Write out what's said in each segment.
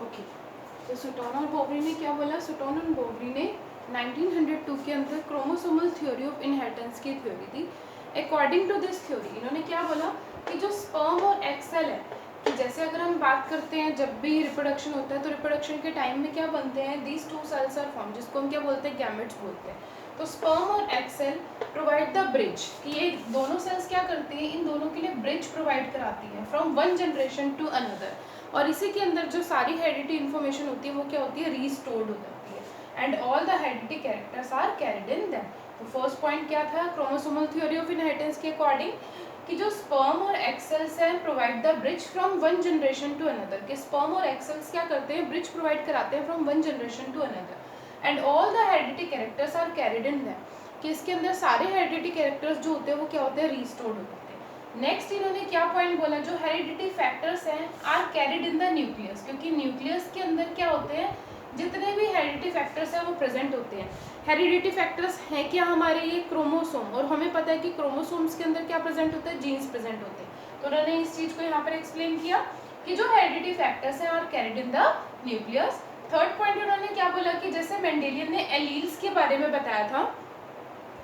Okay, तो सुटोन और Boveri ने क्या बोला? सुटोन और बोवरी ने 1902 के अंदर क्रोमोसोमल थ्योरी ऑफ इनहेरिटेंस की थ्योरी दी। अकॉर्डिंग टू दिस थ्योरी इन्होंने क्या बोला कि जो स्पर्म और एग सेल है, कि जैसे अगर हम बात करते हैं जब भी रिप्रोडक्शन होता है तो रिप्रोडक्शन के टाइम में क्या बनते हैं? These two cells are form, जिसको हम क्या बोलते हैं? गैमेट्स बोलते हैं। तो स्पर्म और egg cell provide the bridge, कि ये दोनों सेल्स क्या करती हैं? इन दोनों के लिए ब्रिज प्रोवाइड कराती है from one generation to another, और इसी के अंदर जो सारी हेरिडिटी इन्फॉर्मेशन होती है वो क्या होती है? रीस्टोर्ड हो जाती है, and all the heredity characters are carried in them. तो फर्स्ट पॉइंट क्या था क्रोमोसोमल थ्योरी ऑफ इनहेरिटेंस के अकॉर्डिंग? कि जो स्पर्म और एग सेल्स हैं provide the bridge from one generation to another, कि स्पर्म और एग सेल्स क्या करते हैं? ब्रिज प्रोवाइड कराते हैं from one generation to another, and all the heredity characters are carried in them, कि इसके अंदर सारे हेरिडिटी कैरेक्टर्स जो होते हैं वो क्या होते हैं? रीस्टोर्ड होते हैं। नेक्स्ट इन्होंने क्या पॉइंट बोला? जो हेरिडिटी फैक्टर्स हैं are carried in the nucleus, क्योंकि न्यूक्लियस के अंदर क्या होते हैं? जितने भी हेरिडिटी फैक्टर्स हैं वो प्रेजेंट होते हैं। हेरिडिटी फैक्टर्स हैं क्या हमारे? ये क्रोमोसोम, और हमें पता है कि क्रोमोसोम्स के अंदर क्या प्रेजेंट होता है? जीन्स प्रेजेंट होते हैं। तो उन्होंने इस चीज को यहाँ पर एक्सप्लेन किया कि जो हेरिडिटी फैक्टर्स हैं are carried in the nucleus. Third point उन्होंने क्या बोला कि जैसे मेंडेलियन ने एलील्स के बारे में बताया था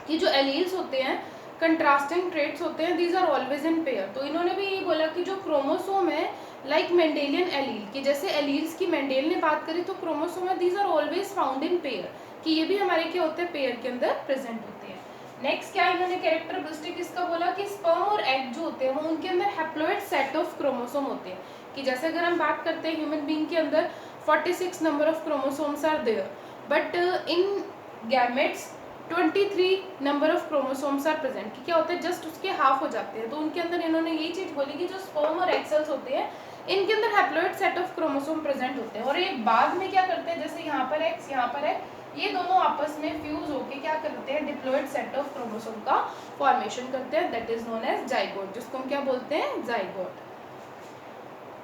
कि जो एलील्स होते हैं कंट्रास्टिंग ट्रेट्स होते हैं, these are always in pair. तो इन्होंने भी ये बोला कि जो क्रोमोसोम है लाइक मेंडेलियन एलील, कि जैसे एलील्स की मेंडेल ने बात करी तो क्रोमोसोम है these are always found in pair, कि ये भी हमारे क्या होते हैं? पेयर के अंदर प्रेजेंट होते हैं। नेक्स्ट क्या इन्होंने कैरेक्टरिस्टिक इसका बोला कि स्पर्म और एग जो होते हैं वो उनके अंदर हैप्लॉइड सेट ऑफ क्रोमोसोम होते हैं, कि जैसे अगर हम बात करते हैं ह्यूमन बीइंग के अंदर 46 number of chromosomes are there, but in gametes 23 number of chromosomes are present, कि क्या होता है? जस्ट उसके हाफ हो जाते हैं। तो उनके अंदर इन्होंने ये चीज बोली कि जो स्पर्म और एग सेल्स होते हैं इनके अंदर haploid set of chromosome present होते हैं, और ये बाद में क्या करते हैं? जैसे यहाँ पर एक्स यहाँ पर है, ये दोनों आपस में फ्यूज होके क्या करते हैं? डिप्लॉइड सेट ऑफ क्रोमोसोम का फॉर्मेशन करते हैं, that is known as zygote, जिसको हम क्या बोलते हैं? जाइगोट।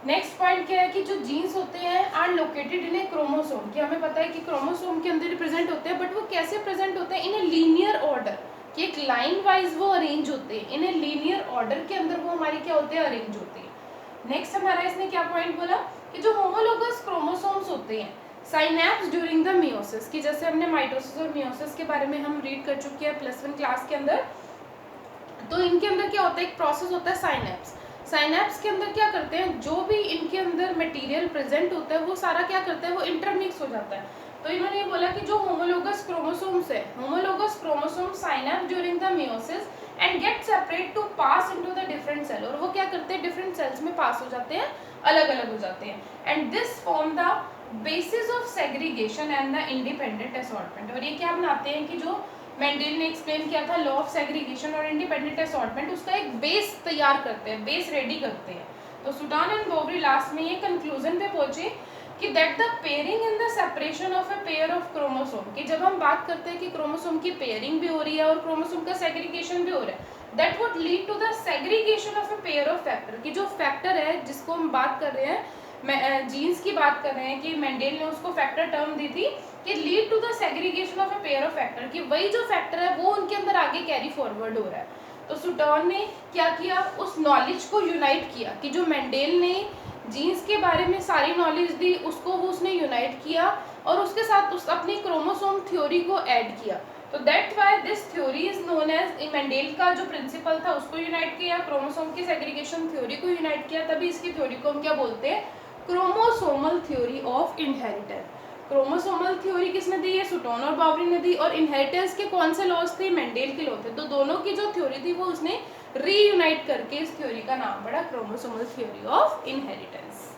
नेक्स्ट पॉइंट क्या है कि जो जीन्स होते हैं are located in a chromosome, कि हमें पता है कि क्रोमोसोम के अंदर प्रेजेंट होते हैं, बट वो कैसे प्रेजेंट होते हैं? इन ए लीनियर ऑर्डर, कि एक लाइन वाइज वो अरेंज होते हैं, इन ए लीनियर ऑर्डर के अंदर वो हमारे क्या होते हैं? अरेंज होते हैं। नेक्स्ट हमारा इसने क्या पॉइंट बोला कि जो होमोलोगस क्रोमोसोम्स होते हैं साइनैप्स ड्यूरिंग द मियोसिस, कि जैसे हमने माइटोसिस और मियोसिस के बारे में हम रीड कर चुके हैं +1 क्लास के अंदर, तो इनके अंदर क्या होता है? एक प्रोसेस होता है साइनैप्स। साइनैप्स के अंदर क्या करते हैं? जो भी इनके अंदर मटेरियल प्रेजेंट होता है वो सारा क्या करता है? वो इंटरमिक्स हो जाता है। तो इन्होंने ये बोला कि जो होमोलोगस क्रोमोसोम्स है, homologous chromosome synapse during the meiosis and get separate to pass into the different cell, और वो क्या करते हैं? डिफरेंट सेल्स में पास हो जाते हैं, अलग अलग हो जाते हैं, and this form the basis of segregation and the independent assortment. और ये क्या बनाते हैं कि जो मेंडेल ने एक्सप्लेन किया था लॉ ऑफ सेग्रीगेशन और इंडिपेंडेंट असॉर्टमेंट, उसका एक बेस तैयार करते हैं, बेस रेडी करते हैं। तो सुटान एंड बोवरी लास्ट में ये कंक्लूजन पे पहुंचे कि that the pairing in the separation of a pair of chromosome, कि जब हम बात करते हैं कि क्रोमोसोम की पेयरिंग भी हो रही है और क्रोमोसोम का सेग्रीगेशन भी हो रहा है, that would lead to the segregation of a pair of factor, कि जो फैक्टर है जिसको हम बात कर रहे हैं, जीन्स की बात कर रहे हैं, कि मेंडेल ने उसको फैक्टर टर्म दी थी कि lead to the segregation of a pair of factor, कि वही जो फैक्टर है वो उनके अंदर आगे कैरी फॉरवर्ड हो रहा है। तो सुटॉन ने क्या किया? उस नॉलेज को यूनाइट किया, कि जो मेंडेल ने जीन्स के बारे में सारी नॉलेज दी उसको वो उसने यूनाइट किया और उसके साथ उस अपनी क्रोमोसोम थ्योरी को ऐड किया। तो that why this theory is known as, Mendel का जो प्रिंसिपल था उसको यूनाइट किया, क्रोमोसोम की सेग्रीगेशन थ्योरी को यूनाइट किया, तभी इसकी थ्योरी को हम क्या बोलते हैं? Chromosomal theory of inheritance. Chromosomal theory किसने दी है? सुटोन और बावरी ने दी। और इनहेरिटेंस के कौन से लॉज थे? मेंडेल के लॉ थे। तो दोनों की जो थ्योरी थी वो उसने रीयूनाइट करके इस थ्योरी का नाम पड़ा क्रोमोसोमल थ्योरी ऑफ इनहेरिटेंस।